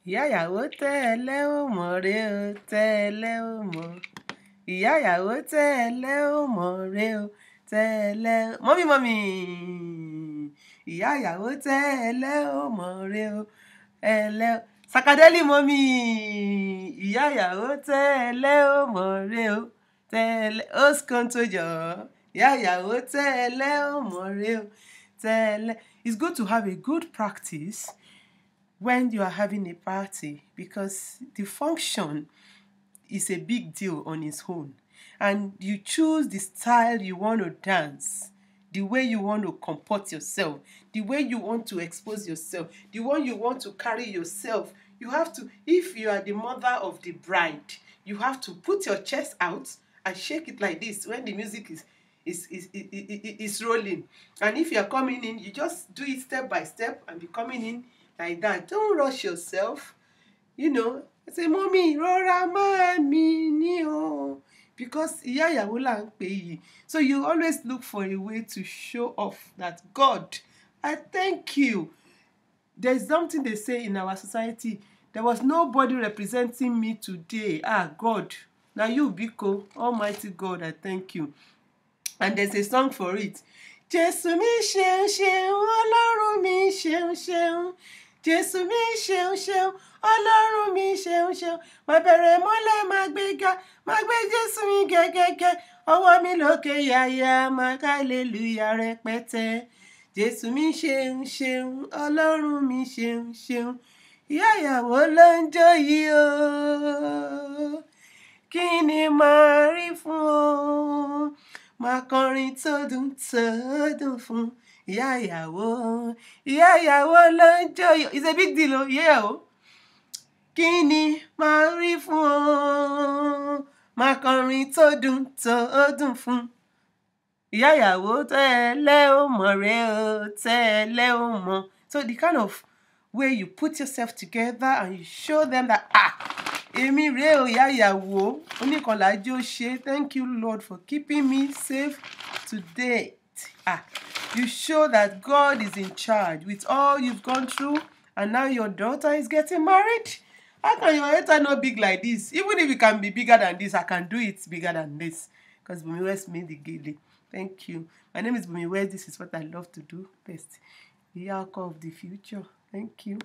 Ìyá ìyàwó tẹ́lẹ̀ ò mọ̀ rè o, tẹ́lẹ̀ ò mọ̀. Ìyá ìyàwó tẹ́lẹ̀ ò mọ̀ rè o, tẹ́lẹ̀. Mọ́mí. Ìyá ìyàwó tẹ́lẹ̀ ò mọ̀ rè o, ẹlẹ́. Sakadeli mọ́mí. Ìyá ìyàwó tẹ́lẹ̀ ò mọ̀ rè o, tẹ́lẹ̀. Oskontojo. Ìyá ìyàwó tẹ́lẹ̀ ò mọ̀ rè o, tẹ́lẹ̀. It's good to have a good practice when you are having a party, because the function is a big deal on its own, and you choose the style you want to dance, the way you want to comport yourself, the way you want to expose yourself, the way you want to carry yourself. You have to, if you are the mother of the bride, you have to put your chest out and shake it like this when the music is rolling. And if you are coming in, you just do it step by step and be coming in like that. Don't rush yourself. Say, mommy, rọra mami ni o. Because ìyá ìyàwó là ń pè yìí. So you always look for a way to show off that, God, I thank you. There's something they say in our society. There was nobody representing me today. God, now you Biko, Almighty God, I thank you. And there's a song for it. Jésù mi ṣeun ṣeun, Ọlọ́run mi ṣeun ṣeun. Jésù mi ṣeun ṣeun, Ọlọ́run mi ṣeun ṣeun. Má bẹ̀rẹ̀ mọ́lẹ̀ má gbéga, má gbé Jésù mi gẹ́gẹ́gẹ́. Ọwọ́ mi lókè yáyá, má hallelujah rẹpẹtẹ. Jésù mi ṣeun ṣeun, Ọlọ́run mi ṣeun ṣeun. Ìyá ìyàwó ló ń jó yìí o. Kí ni màá rí fún o? Máa kọrin tó dùn fún ìyá ìyàwó. Ìyá ìyàwó ló ń jó yìí. It's a big deal o, ìyá ìyàwó. Kí ni màá rí fún o? Máa kọrin tó dùn fún ìyá ìyàwó. Tẹ́lẹ̀ ò mọ̀ rè o, tẹ́lẹ̀ ò mọ̀. So the kind of way you put yourself together and you show them that, èmi rè o, ìyá ìyàwó. Oníkanlá jó ṣe. Thank you, Lord, for keeping me safe today. You show that God is in charge with all you've gone through, and now your daughter is getting married. How can your daughter not big like this? Even if it can be bigger than this, I can do it bigger than this. Because Bumi West made the gele. Thank you. My name is Bumi West. This is what I love to do best. The Alcohol of the future. Thank you.